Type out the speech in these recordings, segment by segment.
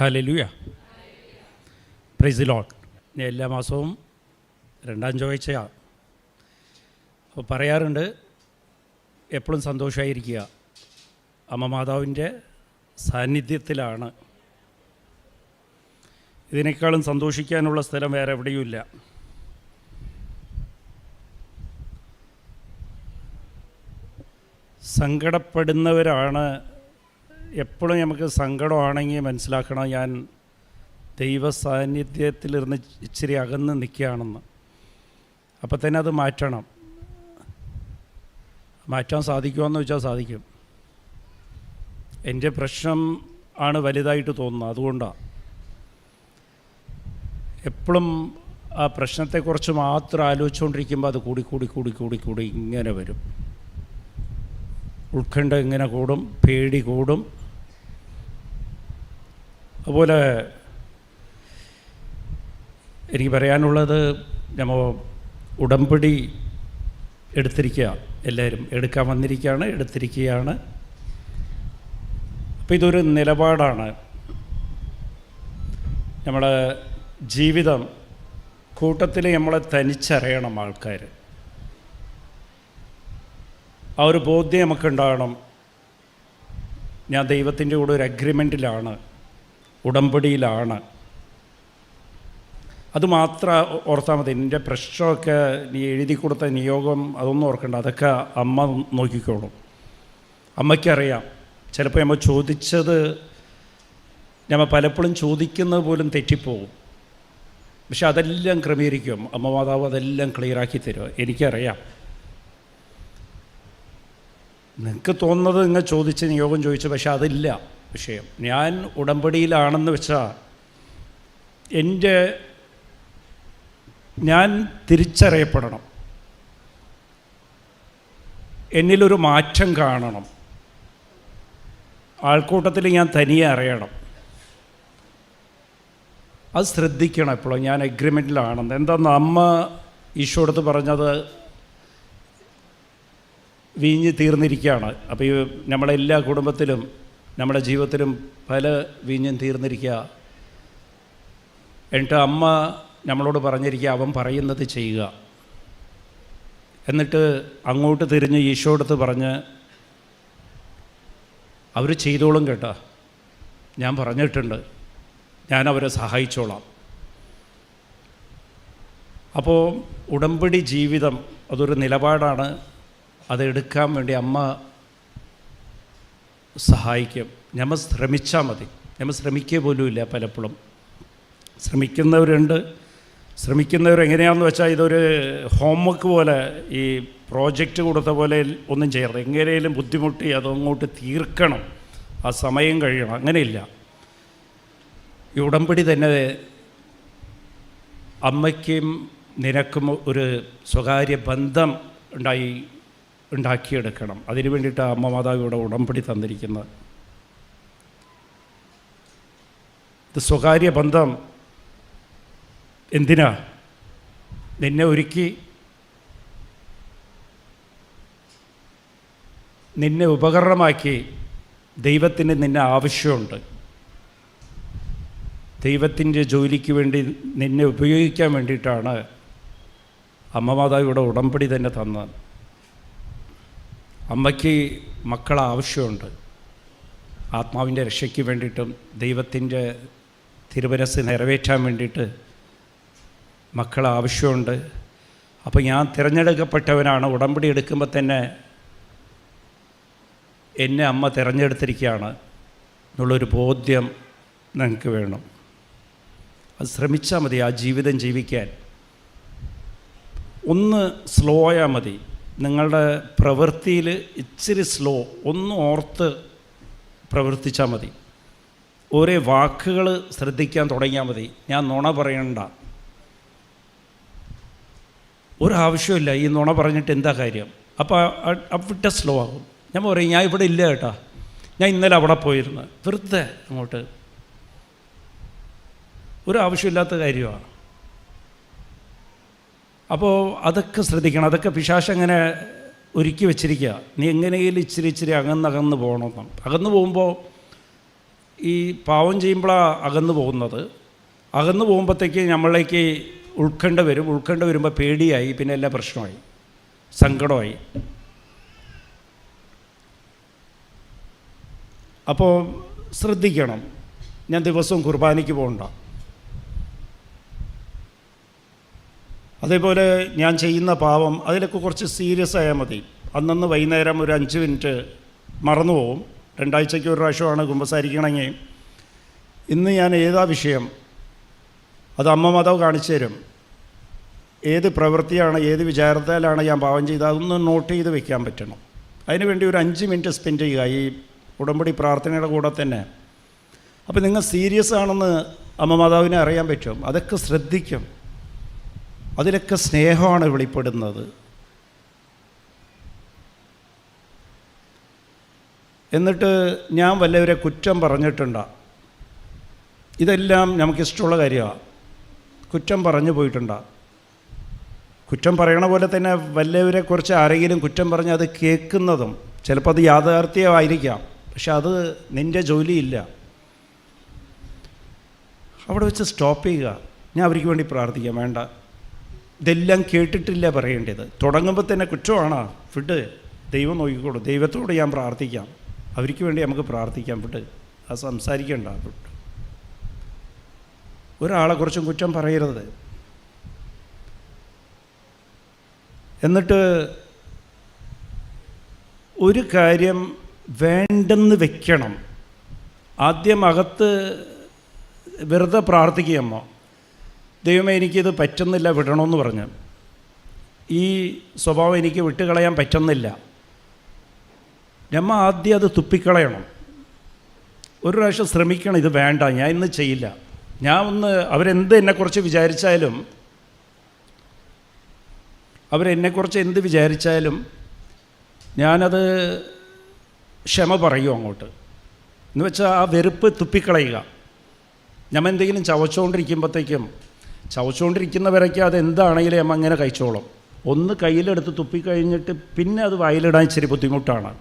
Hallelujah, price the Lord. ഞാൻ എല്ലാ മാസവും രണ്ടാം ചൊവ്വാഴ്ചയാണ്. അപ്പോൾ പറയാറുണ്ട്, എപ്പോഴും സന്തോഷമായിരിക്കുക. അമ്മ മാതാവിൻ്റെ സാന്നിധ്യത്തിലാണ്. ഇതിനേക്കാളും സന്തോഷിക്കാനുള്ള സ്ഥലം വേറെ എവിടെയുമില്ല. സങ്കടപ്പെടുന്നവരാണ് എപ്പോഴും നമുക്ക് സങ്കടമാണെങ്കിൽ മനസ്സിലാക്കണം, ഞാൻ ദൈവ സാന്നിധ്യത്തിലിരുന്ന് ഇച്ചിരി അകന്ന് നിൽക്കുകയാണെന്ന്. അപ്പം തന്നെ അത് മാറ്റണം. മാറ്റാൻ സാധിക്കുമെന്ന് വെച്ചാൽ സാധിക്കും. എൻ്റെ പ്രശ്നം ആണ് വലുതായിട്ട് തോന്നുന്നത്. അതുകൊണ്ടാണ് എപ്പോഴും ആ പ്രശ്നത്തെക്കുറിച്ച് മാത്രം ആലോചിച്ചുകൊണ്ടിരിക്കുമ്പോൾ അത് കൂടി ഇങ്ങനെ വരും. ഉത്കണ്ഠ ഇങ്ങനെ കൂടും, പേടി കൂടും. അതുപോലെ എനിക്ക് പറയാനുള്ളത്, നമ്മൾ ഉടമ്പടി എടുത്തിരിക്കുക, എല്ലാവരും എടുക്കാൻ വന്നിരിക്കുകയാണ്, എടുത്തിരിക്കുകയാണ്. അപ്പോൾ ഇതൊരു നിലപാടാണ്. നമ്മളെ ജീവിതം കൂട്ടത്തിൽ നമ്മളെ തനിച്ചറിയണം ആൾക്കാർ. ആ ഒരു ബോധ്യം നമുക്കുണ്ടാകണം. ഞാൻ ദൈവത്തിൻ്റെ കൂടെ ഒരു അഗ്രിമെൻറ്റിലാണ്, ഉടമ്പടിയിലാണ്. അത് മാത്രം ഓർത്താൽ മതി. നിൻ്റെ പ്രശ്നമൊക്കെ നീ എഴുതി കൊടുത്ത നിയോഗം അതൊന്നും ഓർക്കണ്ട, അതൊക്കെ അമ്മ നോക്കിക്കോളും. അമ്മയ്ക്കറിയാം. ചിലപ്പോൾ നമ്മൾ ചോദിച്ചത് നമ്മൾ പലപ്പോഴും ചോദിക്കുന്നത് പോലും തെറ്റിപ്പോവും. പക്ഷെ അതെല്ലാം ക്രമീകരിക്കും അമ്മ മാതാവ്, അതെല്ലാം ക്ലിയറാക്കി തരും. എനിക്കറിയാം. നിങ്ങൾക്ക് തോന്നുന്നത് നിങ്ങൾ ചോദിച്ച് നിയോഗം ചോദിച്ചു, പക്ഷെ അതില്ല വിഷയം. ഞാൻ ഉടമ്പടിയിലാണെന്ന് വെച്ചാൽ ഞാൻ തിരിച്ചറിയപ്പെടണം, എന്നിലൊരു മാറ്റം കാണണം, ആൾക്കൂട്ടത്തിൽ ഞാൻ തനിയെ അറിയണം. അത് ശ്രദ്ധിക്കണം എപ്പോഴും. ഞാൻ അഗ്രിമെൻറ്റിലാണെന്ന്. എന്താണെന്ന് അമ്മ ഈശോടത്ത് പറഞ്ഞത്, വീഞ്ഞ് തീർന്നിരിക്കുകയാണ്. അപ്പോൾ ഈ നമ്മളെല്ലാ കുടുംബത്തിലും നമ്മുടെ ജീവിതത്തിലും പല വീഞ്ഞും തീർന്നിരിക്കുക. എന്നിട്ട് അമ്മ നമ്മളോട് പറഞ്ഞിരിക്കുക, അവൻ പറയുന്നത് ചെയ്യുക. എന്നിട്ട് അങ്ങോട്ട് തിരിഞ്ഞ് ഈശോടത്ത് പറഞ്ഞ്, അവർ ചെയ്തോളും കേട്ടോ, ഞാൻ പറഞ്ഞിട്ടുണ്ട്, ഞാൻ അവരെ സഹായിച്ചോളാം. അപ്പോൾ ഉടമ്പടി ജീവിതം അതൊരു നിലപാടാണ്. അതെടുക്കാൻ വേണ്ടി അമ്മ സഹായിക്കും. നമ്മൾ ശ്രമിച്ചാൽ മതി. നമ്മൾ ശ്രമിക്കുക പോലുമില്ല പലപ്പോഴും. ശ്രമിക്കുന്നവരുണ്ട്. ശ്രമിക്കുന്നവരെങ്ങനെയാണെന്ന് വെച്ചാൽ ഇതൊരു ഹോംവർക്ക് പോലെ, ഈ പ്രോജക്റ്റ് കൊടുത്ത പോലെ ഒന്നും ചെയ്യരുത്. എങ്ങനെയും ബുദ്ധിമുട്ടി അതങ്ങോട്ട് തീർക്കണം, ആ സമയം കഴിയണം. അങ്ങനെയില്ല. ഈ ഉടമ്പടി തന്നെ അമ്മയ്ക്കും നിനക്കും ഒരു സ്വകാര്യ ബന്ധം ഉണ്ടാക്കിയെടുക്കണം. അതിനു വേണ്ടിയിട്ട് അമ്മ മാതാവ് ഇവിടെ ഉടമ്പടി തന്നിരിക്കുന്നത്. ഇത് സ്വകാര്യ ബന്ധം എന്തിനാ? നിന്നെ ഒരുക്കി, നിന്നെ ഉപകരണമാക്കി. ദൈവത്തിന് നിന്നെ ആവശ്യമുണ്ട്. ദൈവത്തിൻ്റെ ജോലിക്ക് വേണ്ടി നിന്നെ ഉപയോഗിക്കാൻ വേണ്ടിയിട്ടാണ് അമ്മ മാതാവ് ഇവിടെ ഉടമ്പടി തന്നെ തന്നത്. അമ്മയ്ക്ക് മക്കളെ ആവശ്യമുണ്ട്. ആത്മാവിൻ്റെ രക്ഷയ്ക്ക് വേണ്ടിയിട്ടും ദൈവത്തിൻ്റെ തിരുമനസ്സ് നിറവേറ്റാൻ വേണ്ടിയിട്ട് മക്കളെ ആവശ്യമുണ്ട്. അപ്പോൾ ഞാൻ തിരഞ്ഞെടുക്കപ്പെട്ടവനാണ്. ഉടമ്പടി എടുക്കുമ്പോൾ തന്നെ എന്നെ അമ്മ തിരഞ്ഞെടുത്തിരിക്കുകയാണ് എന്നുള്ളൊരു ബോധ്യം നിങ്ങൾക്ക് വേണം. അത് ശ്രമിച്ചാൽ മതി ആ ജീവിതം ജീവിക്കാൻ. ഒന്ന് സ്ലോ ആയാൽ മതി. നിങ്ങളുടെ പ്രവൃത്തിയിൽ ഇച്ചിരി സ്ലോ, ഒന്ന് ഓർത്ത് പ്രവർത്തിച്ചാൽ മതി. ഓരോ വാക്കുകൾ ശ്രദ്ധിക്കാൻ തുടങ്ങിയാൽ മതി. ഞാൻ നുണ പറയണ്ട, ഒരാവശ്യമില്ല. ഈ നുണ പറഞ്ഞിട്ട് എന്താ കാര്യം? അപ്പോൾ അവിടെ സ്ലോ ആകും. ഞാൻ പറയും, ഞാൻ ഇവിടെ ഇല്ല കേട്ടാ, ഞാൻ ഇന്നലെ അവിടെ പോയിരുന്നു. വെറുതെ അങ്ങോട്ട് ഒരാവശ്യമില്ലാത്ത കാര്യമാണ്. അപ്പോൾ അതൊക്കെ ശ്രദ്ധിക്കണം. അതൊക്കെ പിശാച് അങ്ങനെ ഒരുക്കി വെച്ചിരിക്കുക. നീ എങ്ങനെയെങ്കിലും ഇച്ചിരി അകന്നകന്ന് പോകണമെന്നാണ്. അകന്നു പോകുമ്പോൾ ഈ പാവം ചെയ്യുമ്പോഴാണ് അകന്നു പോകുന്നത്. അകന്നു പോകുമ്പോഴത്തേക്ക് നമ്മളിലേക്ക് ഉൾക്കണ്ട വരുമ്പോൾ പേടിയായി, പിന്നെ എല്ലാ പ്രശ്നമായി, സങ്കടമായി. അപ്പോൾ ശ്രദ്ധിക്കണം. ഞാൻ ദിവസവും കുർബാനയ്ക്ക് പോകണ്ട. അതേപോലെ ഞാൻ ചെയ്യുന്ന പാവം അതിലൊക്കെ കുറച്ച് സീരിയസ് ആയാൽ മതി. അന്നന്ന് വൈകുന്നേരം ഒരു 5 മിനിറ്റ് മറന്നു പോകും. 2 ആഴ്ചയ്ക്ക് ഒരു പ്രാവശ്യമാണ് കുമ്പസാരിക്കണമെങ്കിൽ ഇന്ന് ഞാൻ ഏതാ വിഷയം അത് അമ്മ മാതാവ് കാണിച്ചു തരും. ഏത് പ്രവൃത്തിയാണ്, ഏത് വിചാരത്താലാണ് ഞാൻ പാവം ചെയ്ത് അതൊന്ന് നോട്ട് ചെയ്ത് വെക്കാൻ പറ്റണം. അതിനുവേണ്ടി ഒരു 5 മിനിറ്റ് സ്പെൻഡ് ചെയ്യുക ഈ ഉടമ്പടി പ്രാർത്ഥനയുടെ കൂടെ തന്നെ. അപ്പോൾ നിങ്ങൾ സീരിയസ് ആണെന്ന് അമ്മ മാതാവിനെ അറിയാൻ പറ്റും. അതൊക്കെ ശ്രദ്ധിക്കും. അതിലൊക്കെ സ്നേഹമാണ് വെളിപ്പെടുന്നത്. എന്നിട്ട് ഞാൻ വല്ലവരെ കുറ്റം പറഞ്ഞിട്ടുണ്ടോ? ഇതെല്ലാം നമുക്കിഷ്ടമുള്ള കാര്യമാണ്. കുറ്റം പറഞ്ഞു പോയിട്ടുണ്ടോ? കുറ്റം പറയണ പോലെ തന്നെ വല്ലവരെക്കുറിച്ച് ആരെങ്കിലും കുറ്റം പറഞ്ഞ് അത് കേൾക്കുന്നതും ചിലപ്പോൾ അത് യാഥാർത്ഥ്യമായിരിക്കാം, പക്ഷെ അത് നിൻ്റെ ജോലിയില്ല. അവിടെ വെച്ച് സ്റ്റോപ്പ് ചെയ്യുക. ഞാൻ അവർക്ക് വേണ്ടി പ്രാർത്ഥിക്കാം, വേണ്ട, ഇതെല്ലാം കേട്ടിട്ടില്ല പറയേണ്ടത്. തുടങ്ങുമ്പോൾ തന്നെ കുറ്റമാണ്, വിട്ട് ദൈവം നോക്കിക്കോളൂ, ദൈവത്തോട് ഞാൻ പ്രാർത്ഥിക്കാം, അവർക്ക് വേണ്ടി നമുക്ക് പ്രാർത്ഥിക്കാം, വിട്ട് അത് സംസാരിക്കണ്ട, വിട്ട് ഒരാളെക്കുറിച്ചും കുറ്റം പറയരുത്. എന്നിട്ട് ഒരു കാര്യം വേണ്ടെന്ന് വെക്കണം. ആദ്യം അകത്ത് വെറുതെ പ്രാർത്ഥിക്കുകയമ്മ, ദൈവമേ എനിക്കിത് പറ്റുന്നില്ല, വിടണമെന്ന് പറഞ്ഞ് ഈ സ്വഭാവം എനിക്ക് വിട്ടുകളയാൻ പറ്റുന്നില്ല. ഞമ്മ ആദ്യം അത് തുപ്പിക്കളയണം. ഒരു പ്രാവശ്യം ശ്രമിക്കണം, ഇത് വേണ്ട, ഞാൻ ഇന്ന് ചെയ്യില്ല. അവരെന്ത് എന്നെക്കുറിച്ച് വിചാരിച്ചാലും, അവരെന്നെക്കുറിച്ച് എന്ത് വിചാരിച്ചാലും ഞാനത് ക്ഷമ പറയും അങ്ങോട്ട്. എന്ന് വെച്ചാൽ ആ വെറുപ്പ് തുപ്പിക്കളയുക. ഞമ്മ എന്തെങ്കിലും ചവച്ചുകൊണ്ടിരിക്കുന്നവരൊക്കെ അതെന്താണെങ്കിലും ഞമ്മ അങ്ങനെ കഴിച്ചോളും. ഒന്ന് കയ്യിലെടുത്ത് തുപ്പിക്കഴിഞ്ഞിട്ട് പിന്നെ അത് വായിലിടാൻ ഇച്ചിരി ബുദ്ധിമുട്ടാണ്.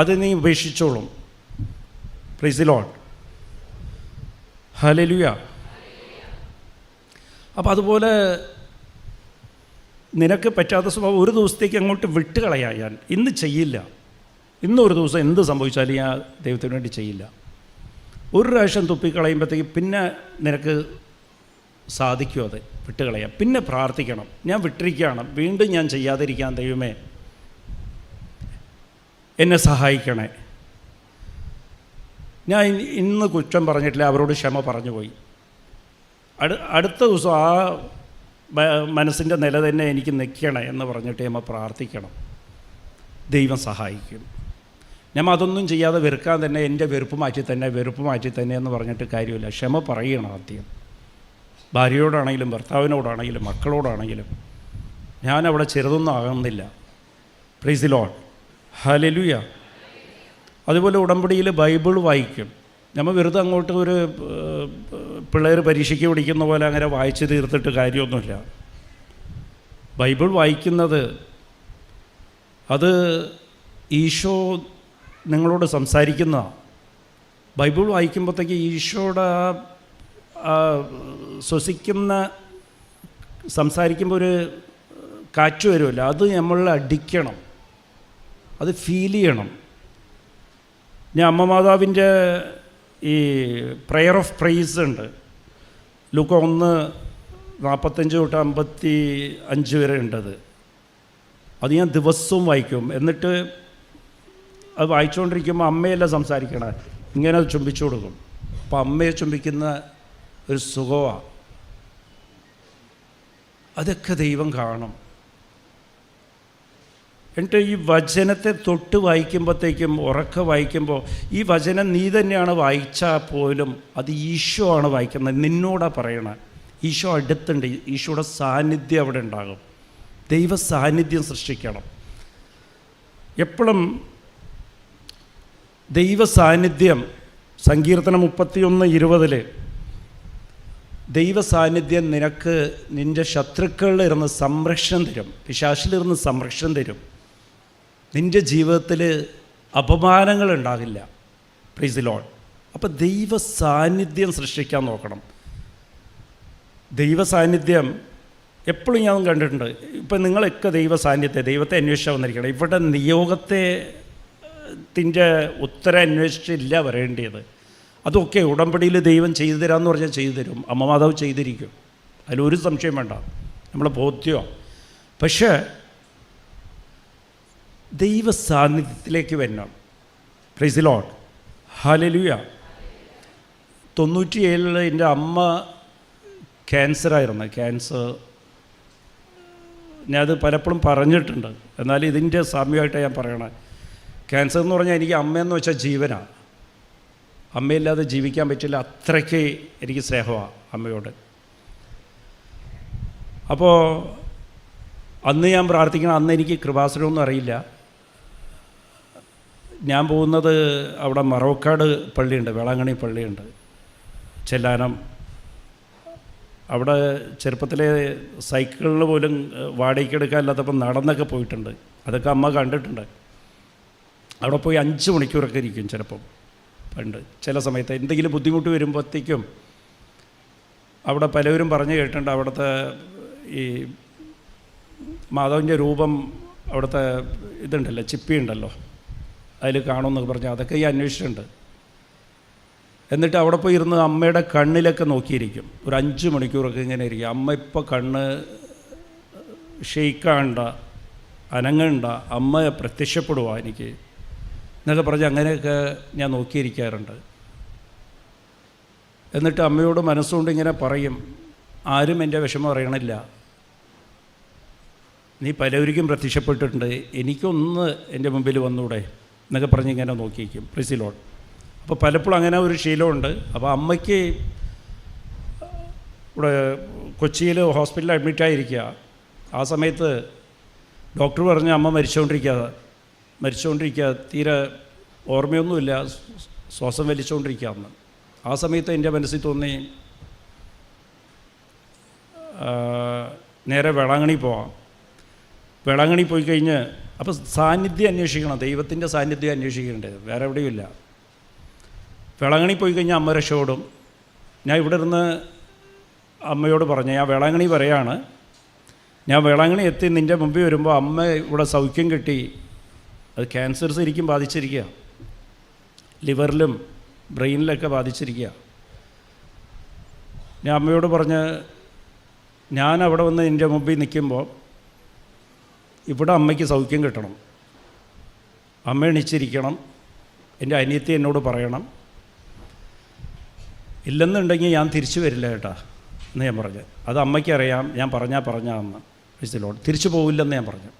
അത് നീ ഉപേക്ഷിച്ചോളും. Praise the Lord, hallelujah. അപ്പോൾ അതുപോലെ നിനക്ക് പറ്റാത്ത സ്വഭാവം ഒരു ദിവസത്തേക്ക് അങ്ങോട്ട് വിട്ടുകളയാൻ ഞാൻ ഇന്ന് ചെയ്യില്ല. ഇന്നൊരു ദിവസം എന്ത് സംഭവിച്ചാലും ഞാൻ ദൈവത്തിന് വേണ്ടി ചെയ്യില്ല. ഒരു പ്രാവശ്യം തുപ്പിക്കളയുമ്പോഴത്തേക്ക് പിന്നെ നിനക്ക് സാധിക്കും അത് വിട്ടുകളയാം. പിന്നെ പ്രാർത്ഥിക്കണം, ഞാൻ വിട്ടിരിക്കുകയാണ്, വീണ്ടും ഞാൻ ചെയ്യാതിരിക്കാൻ ദൈവമേ എന്നെ സഹായിക്കണേ. ഞാൻ ഇന്ന് കുറ്റം പറഞ്ഞിട്ടില്ല, അവരോട് ക്ഷമ പറഞ്ഞു പോയി. അടുത്ത ദിവസം ആ മനസ്സിൻ്റെ നില തന്നെ എനിക്ക് നിൽക്കണേ എന്ന് പറഞ്ഞിട്ട് നമ്മൾ പ്രാർത്ഥിക്കണം. ദൈവം സഹായിക്കും. ഞാൻ അതൊന്നും ചെയ്യാതെ വെറുക്കാൻ തന്നെ എൻ്റെ വെറുപ്പ് മാറ്റി തന്നെ എന്ന് പറഞ്ഞിട്ട് കാര്യമില്ല. ക്ഷമ പറയണം ആദ്യം. ഭാര്യയോടാണെങ്കിലും ഭർത്താവിനോടാണെങ്കിലും മക്കളോടാണെങ്കിലും. ഞാനവിടെ ചെറുതൊന്നും ആകുന്നില്ല. Price the Lord, hallelujah. അതുപോലെ ഉടമ്പടിയിൽ ബൈബിൾ വായിക്കും. നമ്മൾ വെറുതെ അങ്ങോട്ട് ഒരു പിള്ളേർ പരീക്ഷയ്ക്ക് പഠിക്കുന്ന പോലെ അങ്ങനെ വായിച്ച് തീർത്തിട്ട് കാര്യമൊന്നുമില്ല. ബൈബിൾ വായിക്കുന്നത് അത് ഈശോ നിങ്ങളോട് സംസാരിക്കുന്ന. ബൈബിൾ വായിക്കുമ്പോഴത്തേക്ക് ഈശോയുടെ ശ്വസിക്കുന്ന സംസാരിക്കുമ്പോൾ ഒരു കാറ്റ് വരുമല്ലോ, അത് നമ്മളിൽ അടിക്കണം, അത് ഫീൽ ചെയ്യണം. ഞാൻ അമ്മ മാതാവിൻ്റെ ഈ പ്രെയർ ഓഫ് പ്രൈസ് ഉണ്ട്, ലൂക്ക 1:45-55 വരെ ഉണ്ടത്. അത് ഞാൻ ദിവസവും വായിക്കും. എന്നിട്ട് അത് വായിച്ചുകൊണ്ടിരിക്കുമ്പോൾ അമ്മയെല്ലാം സംസാരിക്കണം, ഇങ്ങനെ അത് ചുംബിച്ചു കൊടുക്കും. അപ്പോൾ അമ്മയെ ചുംബിക്കുന്ന ഒരു സുഖമാണ്. അതൊക്കെ ദൈവം കാണും. എന്നിട്ട് ഈ വചനത്തെ തൊട്ട് വായിക്കുമ്പോഴത്തേക്കും ഉറക്കെ വായിക്കുമ്പോൾ ഈ വചനം നീ തന്നെയാണ് വായിച്ചാൽ പോലും അത് ഈശോ ആണ് വായിക്കുന്നത്, നിന്നോടാ പറയണത്. ഈശോ അടുത്തുണ്ട്, ഈശോയുടെ സാന്നിധ്യം അവിടെ ഉണ്ടാകും. ദൈവ സാന്നിധ്യം സൃഷ്ടിക്കണം. എപ്പോഴും ദൈവ സാന്നിധ്യം, സങ്കീർത്തനം 31:20 ദൈവ സാന്നിധ്യം നിനക്ക് നിൻ്റെ ശത്രുക്കളിലിരുന്ന് സംരക്ഷണം തരും, പിശാചിലിരുന്ന് സംരക്ഷണം തരും. നിൻ്റെ ജീവിതത്തിൽ അപമാനങ്ങളുണ്ടാകില്ല. Price the Lord. അപ്പോൾ ദൈവ സാന്നിധ്യം സൃഷ്ടിക്കാൻ നോക്കണം. ദൈവ സാന്നിധ്യം എപ്പോഴും ഞാൻ കണ്ടിട്ടുണ്ട്. ഇപ്പം നിങ്ങളൊക്കെ ദൈവത്തെ അന്വേഷിച്ചാൽ വന്നിരിക്കണം. ഇവിടെ നിയോഗത്തിൻ്റെ ഉത്തരം അന്വേഷിച്ചില്ല വരേണ്ടത്. അതൊക്കെ ഉടമ്പടിയിൽ ദൈവം ചെയ്തു തരാമെന്ന് പറഞ്ഞാൽ ചെയ്തു തരും. അമ്മ മാതാവ് ചെയ്തിരിക്കും, അതിലൊരു സംശയം വേണ്ട, നമ്മളെ ബോധ്യമാണ്. പക്ഷേ ദൈവ സാന്നിധ്യത്തിലേക്ക് വരണം. Price the Lord. ഹല്ലേലൂയ. 97 എൻ്റെ അമ്മ ക്യാൻസറായിരുന്നു. ഞാനത് പലപ്പോഴും പറഞ്ഞിട്ടുണ്ട്, എന്നാലും ഇതിൻ്റെ സാമ്യമായിട്ടാണ് ഞാൻ പറയണത്. ക്യാൻസർ എന്ന് പറഞ്ഞാൽ എനിക്ക് അമ്മയെന്ന് വെച്ചാൽ ജീവനാണ്. അമ്മയില്ലാതെ ജീവിക്കാൻ പറ്റില്ല, അത്രയ്ക്ക് എനിക്ക് സ്നേഹമാണ് അമ്മയോട്. അപ്പോൾ അന്ന് ഞാൻ പ്രാർത്ഥിക്കണം. അന്ന് എനിക്ക് കൃപാസനമൊന്നും അറിയില്ല. ഞാൻ പോകുന്നത് അവിടെ മറവക്കാട് പള്ളിയുണ്ട്, വേളാങ്കണ്ണി പള്ളിയുണ്ട്, ചെല്ലാനം. അവിടെ ചെറുപ്പത്തിലെ സൈക്കിളിൽ പോലും വാടകയ്ക്ക് എടുക്കാനില്ലാത്തപ്പോൾ നടന്നൊക്കെ പോയിട്ടുണ്ട്. അതൊക്കെ അമ്മ കണ്ടിട്ടുണ്ട്. അവിടെ പോയി 5 മണിക്കൂറൊക്കെ ഇരിക്കും ചിലപ്പം പണ്ട്. ചില സമയത്ത് എന്തെങ്കിലും ബുദ്ധിമുട്ട് വരുമ്പോഴത്തേക്കും അവിടെ പലവരും പറഞ്ഞു കേട്ടിട്ടുണ്ട്, അവിടുത്തെ ഈ മാധവൻ്റെ രൂപം അവിടുത്തെ ഇതുണ്ടല്ലോ, ചിപ്പി ഉണ്ടല്ലോ, അതിൽ കാണുമെന്നൊക്കെ പറഞ്ഞാൽ അതൊക്കെ ഈ അന്വേഷിച്ചിട്ടുണ്ട്. എന്നിട്ട് അവിടെ പോയി ഇരുന്ന് അമ്മയുടെ കണ്ണിലൊക്കെ നോക്കിയിരിക്കും. ഒരു 5 മണിക്കൂറൊക്കെ ഇങ്ങനെ ഇരിക്കും. അമ്മ ഇപ്പോൾ കണ്ണ് ഷെയ്ക്കാണ്ട, അനങ്ങണ്ട, അമ്മ പ്രത്യക്ഷപ്പെടുക എനിക്ക് എന്നൊക്കെ പറഞ്ഞ് അങ്ങനെയൊക്കെ ഞാൻ നോക്കിയിരിക്കാറുണ്ട്. എന്നിട്ട് അമ്മയോട് മനസ്സുകൊണ്ട് ഇങ്ങനെ പറയും, ആരും എൻ്റെ വിഷമം അറിയണില്ല, നീ പലവരിക്കും പ്രത്യക്ഷപ്പെട്ടിട്ടുണ്ട്, എനിക്കൊന്ന് എൻ്റെ മുമ്പിൽ വന്നൂടെ എന്നൊക്കെ പറഞ്ഞ് ഇങ്ങനെ നോക്കിയിരിക്കും. Praise the Lord. അപ്പോൾ പലപ്പോഴും അങ്ങനെ ഒരു ശീലമുണ്ട്. അപ്പോൾ അമ്മയ്ക്ക് ഇവിടെ കൊച്ചിയിൽ ഹോസ്പിറ്റലിൽ അഡ്മിറ്റായിരിക്കുക. ആ സമയത്ത് ഡോക്ടർ പറഞ്ഞ് അമ്മ മരിച്ചുകൊണ്ടിരിക്കുക, തീരെ ഓർമ്മയൊന്നുമില്ല, ശ്വാസം വലിച്ചുകൊണ്ടിരിക്കുക എന്ന്. ആ സമയത്ത് എൻ്റെ മനസ്സിൽ തോന്നി നേരെ വേളാങ്കണ്ണി പോവാം. വേളാങ്കണ്ണി പോയി കഴിഞ്ഞ് അപ്പോൾ സാന്നിധ്യം അന്വേഷിക്കണം, ദൈവത്തിൻ്റെ സാന്നിധ്യം അന്വേഷിക്കേണ്ടത്, വേറെ എവിടെയുമില്ല. വേളാങ്കണ്ണി പോയി കഴിഞ്ഞാൽ അമ്മ രക്ഷപ്പെടും. ഞാൻ ഇവിടെ ഇരുന്ന് അമ്മയോട് പറഞ്ഞു, ഞാൻ വേളാങ്കണ്ണി പറയാണ്, ഞാൻ വേളാങ്കണ്ണി എത്തി നിൻ്റെ മുമ്പിൽ വരുമ്പോൾ അമ്മ ഇവിടെ സൗഖ്യം കിട്ടി, അത് ക്യാൻസർ ശരിക്കും ബാധിച്ചിരിക്കുക, ലിവറിലും ബ്രെയിനിലൊക്കെ ബാധിച്ചിരിക്കുക. ഞാൻ അമ്മയോട് പറഞ്ഞ്, ഞാൻ അവിടെ വന്ന് നിൻ്റെ മുമ്പിൽ നിൽക്കുമ്പോൾ ഇവിടെ അമ്മയ്ക്ക് സൗഖ്യം കിട്ടണം, അമ്മ എണീച്ചിരിക്കണം, എൻ്റെ അനിയത്തി എന്നോട് പറയണം, ഇല്ലെന്നുണ്ടെങ്കിൽ ഞാൻ തിരിച്ചു വരില്ല കേട്ടാ എന്ന് ഞാൻ പറഞ്ഞു. അത് അമ്മയ്ക്കറിയാം, ഞാൻ പറഞ്ഞാന്ന് വിശുദ്ധലോട് തിരിച്ചു പോവില്ലെന്ന് ഞാൻ പറഞ്ഞു.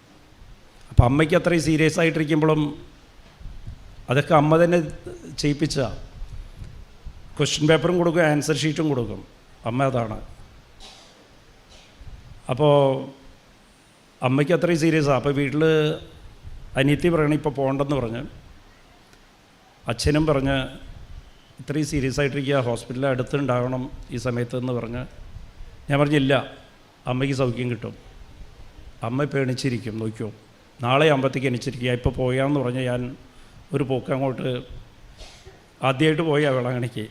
അപ്പോൾ അമ്മയ്ക്ക് അത്രയും സീരിയസ് ആയിട്ടിരിക്കുമ്പോഴും അതൊക്കെ അമ്മ തന്നെ ചെയ്യിപ്പിച്ച. ക്വസ്റ്റ്യൻ പേപ്പറും കൊടുക്കും, ആൻസർ ഷീറ്റും കൊടുക്കും, അമ്മ അതാണ്. അപ്പോൾ അമ്മയ്ക്ക് അത്രയും സീരിയസാണ്. അപ്പോൾ വീട്ടിൽ അനിയത്തി പറയണം ഇപ്പോൾ പോകണ്ടെന്ന് പറഞ്ഞ്, അച്ഛനും പറഞ്ഞ് ഇത്രയും സീരിയസ് ആയിട്ടിരിക്കുക, ഹോസ്പിറ്റലിൽ അടുത്തുണ്ടാകണം ഈ സമയത്ത് എന്ന് പറഞ്ഞ്. ഞാൻ പറഞ്ഞില്ല, അമ്മയ്ക്ക് സൗഖ്യം കിട്ടും, അമ്മ ഇപ്പോൾ എണിച്ചിരിക്കും, നോക്കിയോ, നാളെ ആകുമ്പോഴത്തേക്ക് എണിച്ചിരിക്കുക, ഇപ്പോൾ പോയാന്ന് പറഞ്ഞ് ഞാൻ ഒരു പോക്ക് അങ്ങോട്ട് ആദ്യമായിട്ട് പോയി വേളാങ്കണ്ണിക്ക്.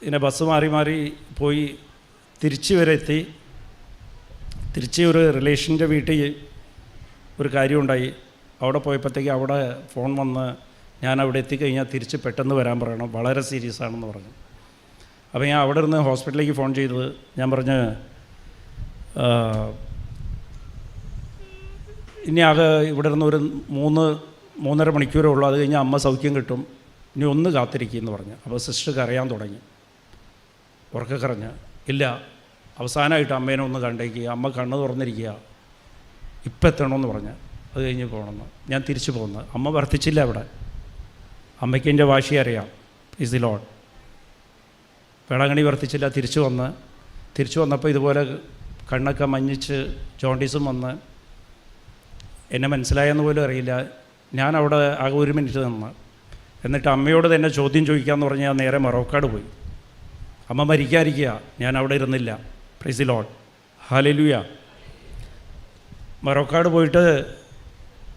പിന്നെ ബസ് മാറി പോയി തിരിച്ച് വരെ എത്തി. തിരിച്ച് ഒരു റിലേഷൻ്റെ വീട്ടിൽ ഒരു കാര്യമുണ്ടായി. അവിടെ പോയപ്പോഴത്തേക്ക് അവിടെ ഫോൺ വന്ന് ഞാൻ അവിടെ എത്തിക്കഴിഞ്ഞാൽ തിരിച്ച് പെട്ടെന്ന് വരാൻ പറയണം, വളരെ സീരിയസ് ആണെന്ന് പറഞ്ഞു. അപ്പോൾ ഞാൻ അവിടെ നിന്ന് ഹോസ്പിറ്റലിലേക്ക് ഫോൺ ചെയ്തത്, ഞാൻ പറഞ്ഞ് ഇനി ആകെ ഇവിടെ നിന്ന് ഒരു 3-3.5 മണിക്കൂറേ ഉള്ളൂ, അത് കഴിഞ്ഞാൽ അമ്മ സൗഖ്യം കിട്ടും, ഇനി ഒന്ന് കാത്തിരിക്കുമെന്ന് പറഞ്ഞു. അപ്പോൾ സിസ്റ്റർ കരയാൻ തുടങ്ങി, ഉറക്കെ കരഞ്ഞ്, ഇല്ല അവസാനമായിട്ട് അമ്മേനെ ഒന്ന് കണ്ടേക്കുക, അമ്മ കണ്ണ് തുറന്നിരിക്കുക, ഇപ്പം എത്തണമെന്ന് പറഞ്ഞ്, അത് കഴിഞ്ഞ് പോകണമെന്ന്. ഞാൻ തിരിച്ചു പോകുന്നത്, അമ്മ വർദ്ധിച്ചില്ല അവിടെ. അമ്മയ്ക്ക് എൻ്റെ വാശി അറിയാം. Is the Lord. വേളാങ്കണ്ണി വർദ്ധിച്ചില്ല. തിരിച്ചു വന്നപ്പോൾ ഇതുപോലെ കണ്ണൊക്കെ മഞ്ഞിച്ച് ജോണ്ടീസും വന്ന്, എന്നെ മനസ്സിലായെന്ന് പോലും അറിയില്ല. ഞാൻ അവിടെ ആകെ 1 മിനിറ്റ് നിന്ന്. എന്നിട്ട് അമ്മയോട് തന്നെ ചോദ്യം ചോദിക്കാമെന്ന് പറഞ്ഞ് ഞാൻ നേരെ മറവക്കാട് പോയി. അമ്മ മരിക്കാതിരിക്കുക, ഞാൻ അവിടെ ഇരുന്നില്ല. Praise the Lord. Hallelujah. Maravakkad പോയിട്ട്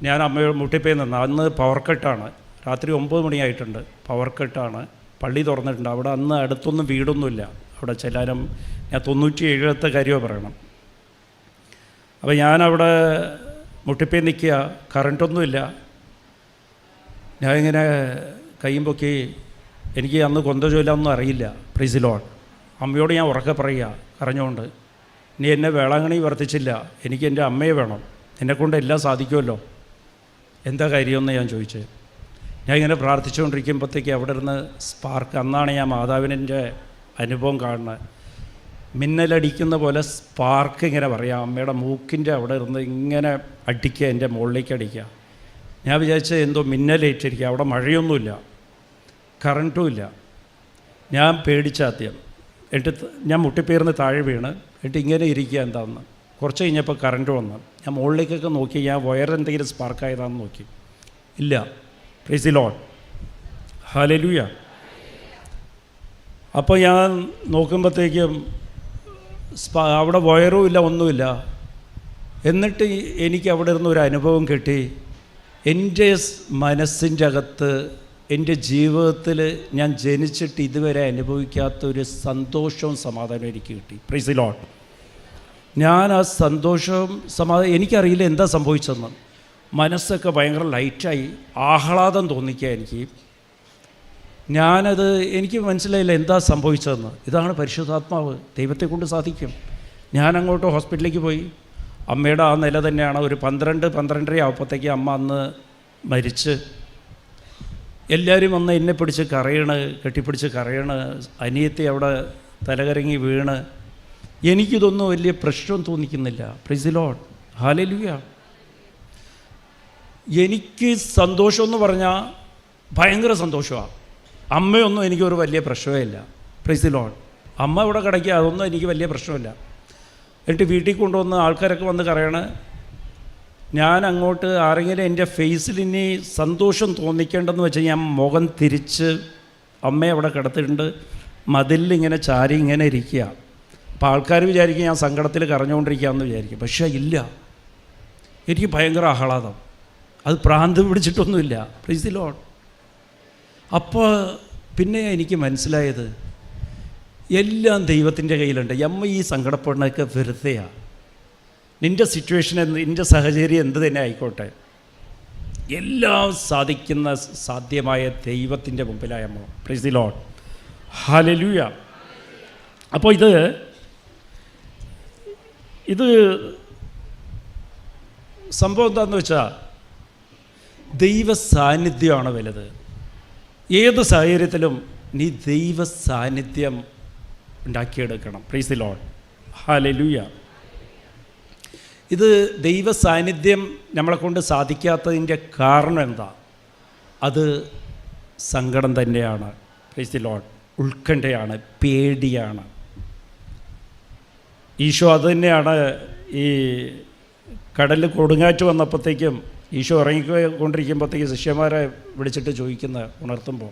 ഞാൻ അമ്മയോട് മുട്ടിപ്പോയി നിന്ന്. അന്ന് പവർ കട്ടാണ്, രാത്രി 9 മണിയായിട്ടുണ്ട്, പവർ കട്ടാണ്, പള്ളി തുറന്നിട്ടുണ്ട്. അവിടെ അന്ന് അടുത്തൊന്നും വീടൊന്നുമില്ല. അവിടെ ചെല്ലാനും ഞാൻ 97 കാര്യമോ പറയണം. അപ്പോൾ ഞാനവിടെ മുട്ടിപ്പേ നിൽക്കുക, കറണ്ടൊന്നുമില്ല. ഞാനിങ്ങനെ കയ്യും പൊക്കി, എനിക്ക് അന്ന് കൊന്ത ചൊല്ലാനൊന്നും അറിയില്ല. Praise lord. അമ്മയോട് ഞാൻ ഉറക്കെ പറയുക കരഞ്ഞുകൊണ്ട്, നീ എന്നെ വേളാങ്കണ്ണി വർത്തിച്ചില്ല, എനിക്ക് എൻ്റെ അമ്മയെ വേണം, എന്നെക്കൊണ്ട് എല്ലാം സാധിക്കുമല്ലോ, എന്താ കാര്യമെന്ന് ഞാൻ ചോദിച്ചു. ഞാൻ ഇങ്ങനെ പ്രാർത്ഥിച്ചുകൊണ്ടിരിക്കുമ്പോഴത്തേക്ക് അവിടെ ഇരുന്ന് സ്പാർക്ക്, അന്നാണ് ഞാൻ മാതാവിൻ്റെ അനുഭവം കാണുന്നത്. മിന്നലടിക്കുന്ന പോലെ സ്പാർക്ക് ഇങ്ങനെ പറയാം, അമ്മയുടെ മൂക്കിൻ്റെ അവിടെ ഇരുന്ന് ഇങ്ങനെ അടിക്കുക, എൻ്റെ മുകളിലേക്ക് അടിക്കുക. ഞാൻ വിചാരിച്ചത് എന്തോ മിന്നലേറ്റിരിക്കുക. അവിടെ മഴയൊന്നുമില്ല, കറണ്ടും ഇല്ല. ഞാൻ പേടിച്ചാദ്യം. എന്നിട്ട് ഞാൻ മുട്ടിപ്പേർന്ന് താഴെ വീണ്, എന്നിട്ട് ഇങ്ങനെ ഇരിക്കുക എന്താണെന്ന്. കുറച്ച് കഴിഞ്ഞപ്പോൾ കറണ്ട് വന്നു. ഞാൻ മുകളിലേക്കൊക്കെ നോക്കി, ഞാൻ വയറെന്തെങ്കിലും സ്പാർക്കായതാണെന്ന് നോക്കി, ഇല്ല. Price the Lord. ഹല്ലേലൂയ. അപ്പോൾ ഞാൻ നോക്കുമ്പോഴത്തേക്കും അവിടെ വയറും ഇല്ല, ഒന്നുമില്ല. എന്നിട്ട് എനിക്ക് അവിടെ ഇരുന്ന് ഒരു അനുഭവം കിട്ടി. എൻ്റെ മനസ്സിൻ്റെ അകത്ത്, എൻ്റെ ജീവിതത്തിൽ ഞാൻ ജനിച്ചിട്ട് ഇതുവരെ അനുഭവിക്കാത്തൊരു സന്തോഷവും സമാധാനവും എനിക്ക് കിട്ടി. Price the Lord. ഞാൻ ആ സന്തോഷവും സമാധാനം, എനിക്കറിയില്ല എന്താ സംഭവിച്ചതെന്ന്. മനസ്സൊക്കെ ഭയങ്കര ലൈറ്റായി, ആഹ്ലാദം തോന്നിക്കുക എനിക്ക്. എനിക്ക് മനസ്സിലായില്ല എന്താ സംഭവിച്ചതെന്ന്. ഇതാണ് പരിശുദ്ധാത്മാവ്, ദൈവത്തെ കൊണ്ട് സാധിക്കും. ഞാനങ്ങോട്ട് ഹോസ്പിറ്റലിലേക്ക് പോയി. അമ്മയുടെ ആ നില തന്നെയാണ്. ഒരു 12-12:30 ആവുമ്പോഴത്തേക്ക് അമ്മ അന്ന് മരിച്ച്. എല്ലാവരും വന്ന് എന്നെ പിടിച്ച് കരയണ്, കെട്ടിപ്പിടിച്ച് കരയണ്. അനിയത്തി അവിടെ തലകറങ്ങി വീണ്. എനിക്കിതൊന്നും വലിയ പ്രശ്നം തോന്നിക്കുന്നില്ല. Praise the Lord. ഹല്ലേലൂയ. എനിക്ക് സന്തോഷമെന്ന് പറഞ്ഞാൽ ഭയങ്കര സന്തോഷമാണ്. അമ്മയൊന്നും എനിക്കൊരു വലിയ പ്രശ്നമേ ഇല്ല. Price the Lord. അമ്മ ഇവിടെ കിടക്കുക, അതൊന്നും എനിക്ക് വലിയ പ്രശ്നമില്ല. എന്നിട്ട് വീട്ടിൽ കൊണ്ടുവന്ന് ആൾക്കാരൊക്കെ വന്ന് കരയണ്. ഞാൻ അങ്ങോട്ട് ആരെങ്കിലും എൻ്റെ ഫേസിൽ ഇനി സന്തോഷം തോന്നിക്കേണ്ടെന്ന് വെച്ചാൽ ഞാൻ മുഖം തിരിച്ച് അമ്മയെ അവിടെ കിടത്തിയിട്ടുണ്ട്. മതിലിങ്ങനെ ചാരി ഇങ്ങനെ ഇരിക്കുക. അപ്പോൾ ആൾക്കാർ വിചാരിക്കും ഞാൻ സങ്കടത്തിൽ കരഞ്ഞുകൊണ്ടിരിക്കുകയെന്ന് വിചാരിക്കും. പക്ഷേ ഇല്ല, എനിക്ക് ഭയങ്കര ആഹ്ലാദം. അത് ഭ്രാന്ത് പിടിച്ചിട്ടൊന്നുമില്ല. Price the Lord. അപ്പോൾ പിന്നെ എനിക്ക് മനസ്സിലായത് എല്ലാം ദൈവത്തിൻ്റെ കയ്യിലുണ്ട്. അമ്മ ഈ സങ്കടപ്പെടുന്നതൊക്കെ വെറുതെയാണ്. നിൻ്റെ സിറ്റുവേഷൻ നിൻ്റെ സാഹചര്യം എന്ത് തന്നെ ആയിക്കോട്ടെ, എല്ലാം സാധ്യമായ ദൈവത്തിൻ്റെ മുമ്പിലായ അമ്മ. Price the Lord. ഹല്ലേലൂയ. അപ്പോൾ ഇത് സംഭവം എന്താണെന്ന് വെച്ചാൽ ദൈവ സാന്നിധ്യമാണ് വലുത്. ഏത് സാഹചര്യത്തിലും നീ ദൈവ സാന്നിധ്യം ഉണ്ടാക്കിയെടുക്കണം. Praise the Lord. ഹല്ലേലൂയ. ഇത് ദൈവ സാന്നിധ്യം നമ്മളെ കൊണ്ട് സാധിക്കാത്തതിൻ്റെ കാരണം എന്താ? അത് സങ്കടം തന്നെയാണ്. Price the Lord. ഉത്കണ്ഠയാണ്, പേടിയാണ്. ഈശോ അത് തന്നെയാണ്. ഈ കടലിൽ കൊടുങ്കാറ്റ് വന്നപ്പോഴത്തേക്കും ഈശോ ഇറങ്ങിക്കൊണ്ടിരിക്കുമ്പോഴത്തേക്ക് ശിഷ്യന്മാരെ വിളിച്ചിട്ട് ഉണർത്തുമ്പോൾ,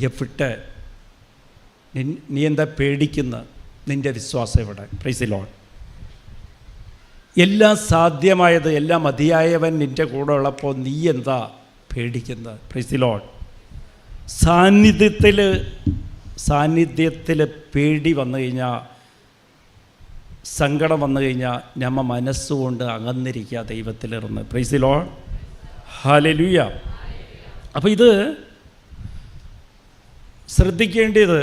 എവിടെ നീ എന്താ പേടിക്കുന്ന, നിൻ്റെ വിശ്വാസം എവിടെ? Price the Lord. എല്ലാം സാധ്യമായത്, എല്ലാം മതിയായവൻ നിൻ്റെ കൂടെ ഉള്ളപ്പോൾ നീ എന്താ പേടിക്കുന്നത്? Praise the Lord. സാന്നിധ്യത്തിൽ പേടി വന്നു കഴിഞ്ഞാൽ, സങ്കടം വന്നു കഴിഞ്ഞാൽ നമ്മ മനസ്സുകൊണ്ട് അകന്നിരിക്കുക ദൈവത്തിലിരുന്ന്. Praise the Lord. ഹല്ലേലൂയ. അപ്പോൾ ഇത് ശ്രദ്ധിക്കേണ്ടത്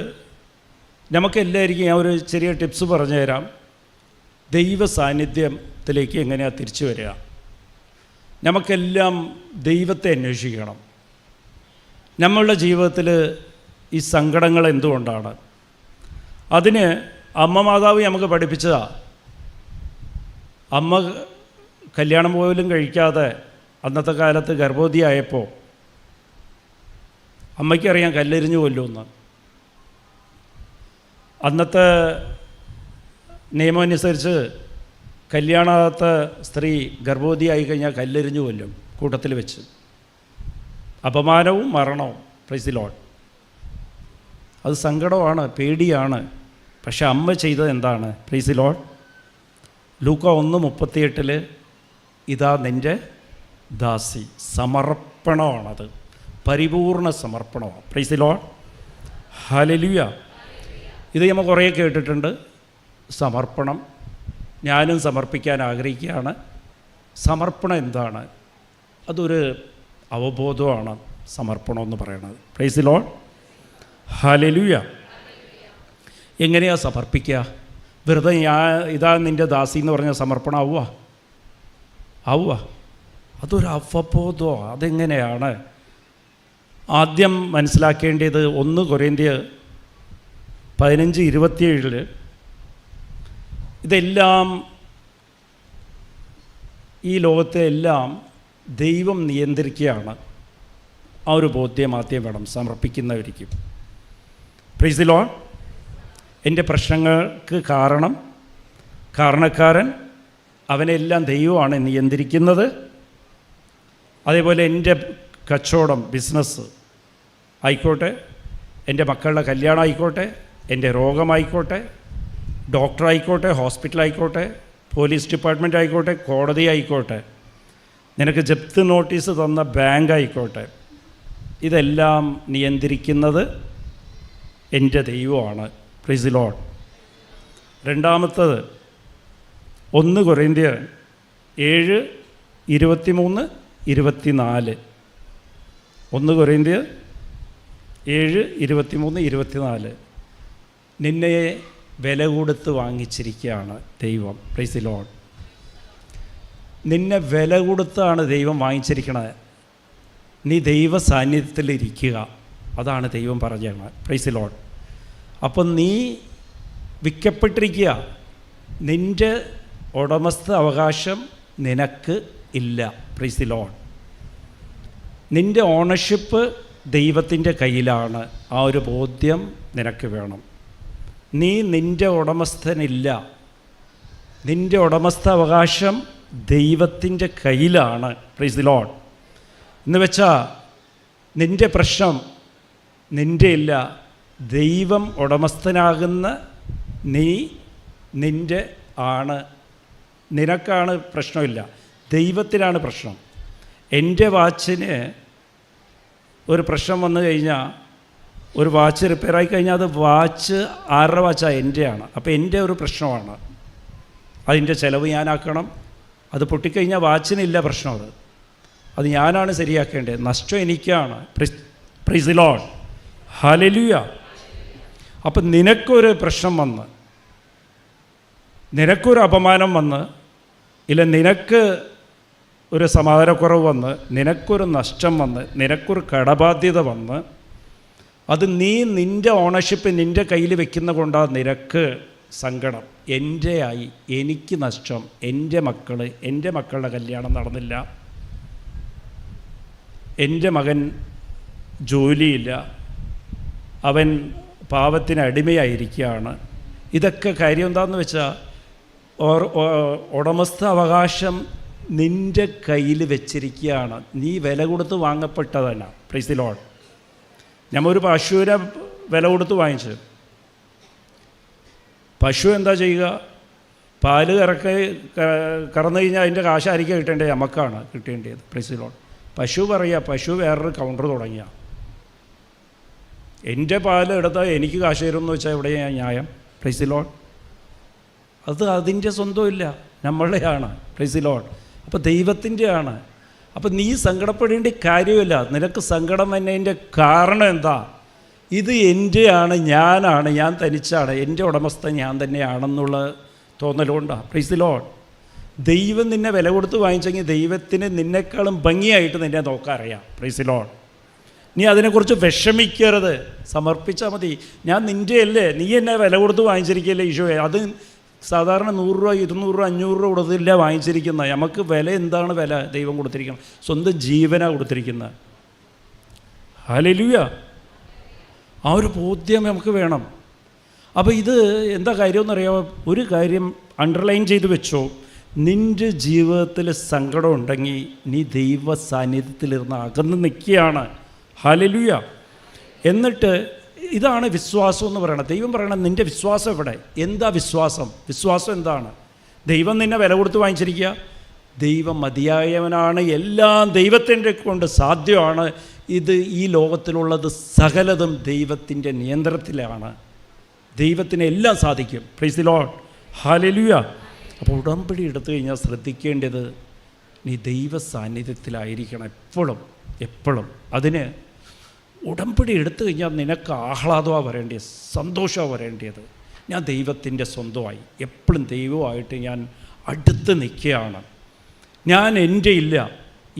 നമുക്കെല്ലാവർക്കും. ഞാൻ ഒരു ചെറിയ ടിപ്സ് പറഞ്ഞു തരാം. ദൈവ സാന്നിധ്യത്തിലേക്ക് എങ്ങനെയാണ് തിരിച്ചു വരിക? നമുക്കെല്ലാം ദൈവത്തെ അന്വേഷിക്കണം. നമ്മളുടെ ജീവിതത്തിൽ ഈ സങ്കടങ്ങൾ എന്തുകൊണ്ടാണ്? അതിന് അമ്മ മാതാവ് നമുക്ക് പഠിപ്പിച്ചതാണ്. അമ്മ കല്യാണം പോലും കഴിക്കാതെ അന്നത്തെ കാലത്ത് ഗർഭവതിയായപ്പോൾ അമ്മയ്ക്കറിയാം കല്ലെറിഞ്ഞു കൊല്ലുമെന്ന്. അന്നത്തെ നിയമം അനുസരിച്ച് കല്യാണാകാത്ത സ്ത്രീ ഗർഭവതിയായി കഴിഞ്ഞാൽ കല്ലെറിഞ്ഞു കൊല്ലും കൂട്ടത്തിൽ വെച്ച്. അപമാനവും മരണവും. Price the Lord. അത് സങ്കടമാണ്, പേടിയാണ്. പക്ഷെ അമ്മ ചെയ്തത് എന്താണ്? Price the Lord. ലൂക്ക 1:38 ഇതാ നിൻ്റെ ദാസി. സമർപ്പണമാണത്. പരിപൂർണ സമർപ്പണമാണ്. Praise the Lord. ഹല്ലേലൂയ. ഇത് നമ്മൾ കുറേ കേട്ടിട്ടുണ്ട്. സമർപ്പണം, ഞാനും സമർപ്പിക്കാൻ ആഗ്രഹിക്കുകയാണ്. സമർപ്പണം എന്താണ്? അതൊരു അവബോധമാണ് സമർപ്പണം എന്ന് പറയുന്നത്. Price the Lord. ഹല്ലേലൂയ. എങ്ങനെയാണ് സമർപ്പിക്കുക? വെറുതെ ഇതാ നിൻ്റെ ദാസി എന്ന് പറഞ്ഞ സമർപ്പണം ആവുക? അതൊരു അവബോധമാണ്. അതെങ്ങനെയാണ്? ആദ്യം മനസ്സിലാക്കേണ്ടത് 1 കൊരിന്ത്യർ 15:27 ഇതെല്ലാം, ഈ ലോകത്തെ എല്ലാം ദൈവം നിയന്ത്രിക്കുകയാണ്. ആ ഒരു ബോധ്യം ആദ്യം വേണം സമർപ്പിക്കുന്നവരിക്കും. Price the Lord. എൻ്റെ പ്രശ്നങ്ങൾക്ക് കാരണക്കാരൻ അവനെല്ലാം ദൈവമാണ് നിയന്ത്രിക്കുന്നത്. അതേപോലെ എൻ്റെ കച്ചവടം, ബിസിനസ് ആയിക്കോട്ടെ, എൻ്റെ മക്കളുടെ കല്യാണം ആയിക്കോട്ടെ, എൻ്റെ രോഗമായിക്കോട്ടെ, ഡോക്ടറായിക്കോട്ടെ, ഹോസ്പിറ്റലായിക്കോട്ടെ, പോലീസ് ഡിപ്പാർട്ട്മെൻറ്റ് ആയിക്കോട്ടെ, കോടതി ആയിക്കോട്ടെ, നിനക്ക് ജപ്തി നോട്ടീസ് തന്ന ബാങ്ക് ആയിക്കോട്ടെ, ഇതെല്ലാം നിയന്ത്രിക്കുന്നത് എൻ്റെ ദൈവമാണ്. Price the Lord. രണ്ടാമത്തത് 1 കൊരിന്ത്യർ 7:23-24. 1 കൊരിന്ത്യർ 7:23-24. നിന്നെ വില കൊടുത്ത് വാങ്ങിച്ചിരിക്കുകയാണ് ദൈവം. Price the Lord. നിന്നെ വില കൊടുത്താണ് ദൈവം വാങ്ങിച്ചിരിക്കണത്. നീ ദൈവ സാന്നിധ്യത്തിലിരിക്കുക, അതാണ് ദൈവം പറഞ്ഞത്. Price the Lord. അപ്പം നീ വിൽക്കപ്പെട്ടിരിക്കുക. നിൻ്റെ ഉടമസ്ഥ അവകാശം നിനക്ക് ഇല്ല. Price the Lord. നിൻ്റെ ഓണർഷിപ്പ് ദൈവത്തിൻ്റെ കയ്യിലാണ്. ആ ഒരു ബോധ്യം നിനക്ക് വേണം. നീ നിൻ്റെ ഉടമസ്ഥനില്ല. നിൻ്റെ ഉടമസ്ഥ അവകാശം ദൈവത്തിൻ്റെ കയ്യിലാണ്. Price the Lord. എന്ന് വെച്ചാൽ നിൻ്റെ പ്രശ്നം നിൻ്റെ ഇല്ല, ദൈവം ഉടമസ്ഥനാകുന്ന നീ നിൻ്റെ ആണ്. നിനക്കാണ് പ്രശ്നമില്ല, ദൈവത്തിനാണ് പ്രശ്നം. എൻ്റെ വാച്ചിന് ഒരു പ്രശ്നം വന്നു കഴിഞ്ഞാൽ, ഒരു വാച്ച് റിപ്പയറായി കഴിഞ്ഞാൽ അത് വാച്ച് ആരുടെ വാച്ചാണ്? എൻ്റെയാണ്. അപ്പോൾ എൻ്റെ ഒരു പ്രശ്നമാണ്. അതിൻ്റെ ചിലവ് ഞാനാക്കണം. അത് പൊട്ടിക്കഴിഞ്ഞാൽ വാച്ചിനില്ല പ്രശ്നം. അത് ഞാനാണ് ശരിയാക്കേണ്ടത്. നഷ്ടം എനിക്കാണ്. Price the Lord. ഹല്ലേലൂയ. അപ്പം നിനക്കൊരു പ്രശ്നം വന്ന്, നിനക്കൊരു അപമാനം വന്ന്, ഇല്ല നിനക്ക് ഒരു സമാധാനക്കുറവ് വന്ന്, നിനക്കൊരു നഷ്ടം വന്ന്, നിനക്കൊരു കടബാധ്യത വന്ന്, അത് നീ നിൻ്റെ ഓണർഷിപ്പ് നിൻ്റെ കയ്യിൽ വെക്കുന്ന കൊണ്ടാണ് നിനക്ക് സങ്കടം. എൻ്റെ ആയി, എനിക്ക് നഷ്ടം, എൻ്റെ മക്കളുടെ കല്യാണം നടന്നില്ല, എൻ്റെ മകൻ ജോലിയില്ല, അവൻ പാവത്തിന് അടിമയായിരിക്കുകയാണ്. ഇതൊക്കെ കാര്യം എന്താണെന്ന് വെച്ചാൽ ഉടമസ്ഥ അവകാശം നിൻ്റെ കയ്യിൽ വെച്ചിരിക്കുകയാണ്. നീ വില കൊടുത്ത് വാങ്ങപ്പെട്ടതാണ്. Praise the Lord. ഞമ്മൊരു പശുവിനെ വില കൊടുത്ത് വാങ്ങിച്ചു. പശു എന്താ ചെയ്യുക? പാല് കറന്നു കഴിഞ്ഞാൽ അതിൻ്റെ കാശായിരിക്കും കിട്ടേണ്ടത്, നമുക്കാണ് കിട്ടേണ്ടത്. Price the Lord. പശു പറയുക, പശു വേറൊരു കൗണ്ടർ തുടങ്ങിയ, എൻ്റെ പാല് എടുത്താൽ എനിക്ക് കാശ് തരുമെന്ന് വെച്ചാൽ എവിടെയാണ് ന്യായം? Praise the Lord. അത് അതിൻ്റെ സ്വന്തമില്ല, നമ്മളുടെയാണ്. Praise the Lord. അപ്പോൾ ദൈവത്തിൻ്റെയാണ്. അപ്പം നീ സങ്കടപ്പെടേണ്ട കാര്യമില്ല. നിനക്ക് സങ്കടം എന്നതിൻ്റെ കാരണം എന്താ? ഇത് എൻ്റെയാണ്, ഞാനാണ്, ഞാൻ തനിച്ചാണ്, എൻ്റെ ഉടമസ്ഥ ഞാൻ തന്നെയാണെന്നുള്ള തോന്നലുകൊണ്ടാണ്. Praise the Lord. ദൈവം നിന്നെ വില കൊടുത്ത് വാങ്ങിച്ചെങ്കിൽ ദൈവത്തിന് നിന്നെക്കാളും ഭംഗിയായിട്ട് നിന്നെ നോക്കാൻ അറിയാം. Price the Lord. നീ അതിനെക്കുറിച്ച് വിഷമിക്കരുത്, സമർപ്പിച്ചാൽ മതി. ഞാൻ നിൻ്റെ അല്ലേ, നീ എന്നെ വില കൊടുത്ത് വാങ്ങിച്ചിരിക്കുകയല്ലേ ഈശോയെ. അത് സാധാരണ 100 രൂപ 200 രൂപ 500 രൂപ കൊടുത്തില്ല വാങ്ങിച്ചിരിക്കുന്നത്. നമുക്ക് വില എന്താണ്? വില ദൈവം കൊടുത്തിരിക്കണം. സ്വന്തം ജീവനാണ് കൊടുത്തിരിക്കുന്നത്. ഹല്ലേലൂയ. ആ ഒരു ബോധ്യം നമുക്ക് വേണം. അപ്പോൾ ഇത് എന്താ കാര്യമെന്നറിയാമോ? ഒരു കാര്യം അണ്ടർലൈൻ ചെയ്ത് വെച്ചോ. നിൻ്റെ ജീവിതത്തിൽ സങ്കടം ഉണ്ടെങ്കിൽ നീ ദൈവ സാന്നിധ്യത്തിലിരുന്ന് അകന്ന് നിൽക്കുകയാണ്. ഹല്ലേലൂയ. എന്നിട്ട് ഇതാണ് വിശ്വാസം എന്ന് പറയുന്നത്. ദൈവം പറയണം, നിൻ്റെ വിശ്വാസം എവിടെ? എന്താ വിശ്വാസം? വിശ്വാസം എന്താണ്? ദൈവം നിന്നെ വില കൊടുത്ത് വാങ്ങിച്ചിരിക്കുക. ദൈവം മതിയായവനാണ്, എല്ലാം ദൈവത്തിൻ്റെ കൊണ്ട് സാധ്യമാണ് ഇത് ഈ ലോകത്തിലുള്ളത് സകലതും ദൈവത്തിൻ്റെ നിയന്ത്രണത്തിലാണ്. ദൈവത്തിന് എല്ലാം സാധിക്കും. Price the Lord. ഹല്ലേലൂയ. അപ്പോൾ ഉടമ്പടി എടുത്തു കഴിഞ്ഞാൽ ശ്രദ്ധിക്കേണ്ടത്, നീ ദൈവ സാന്നിധ്യത്തിലായിരിക്കണം എപ്പോഴും. അതിന് ഉടമ്പടി എടുത്തു കഴിഞ്ഞാൽ നിനക്ക് ആഹ്ലാദമാണ് വരേണ്ടത്, സന്തോഷമാണ് വരേണ്ടത്. ഞാൻ ദൈവത്തിൻ്റെ സ്വന്തമായി, എപ്പോഴും ദൈവമായിട്ട് ഞാൻ അടുത്ത് നിൽക്കുകയാണ്. ഞാൻ എൻ്റെ ഇല്ല,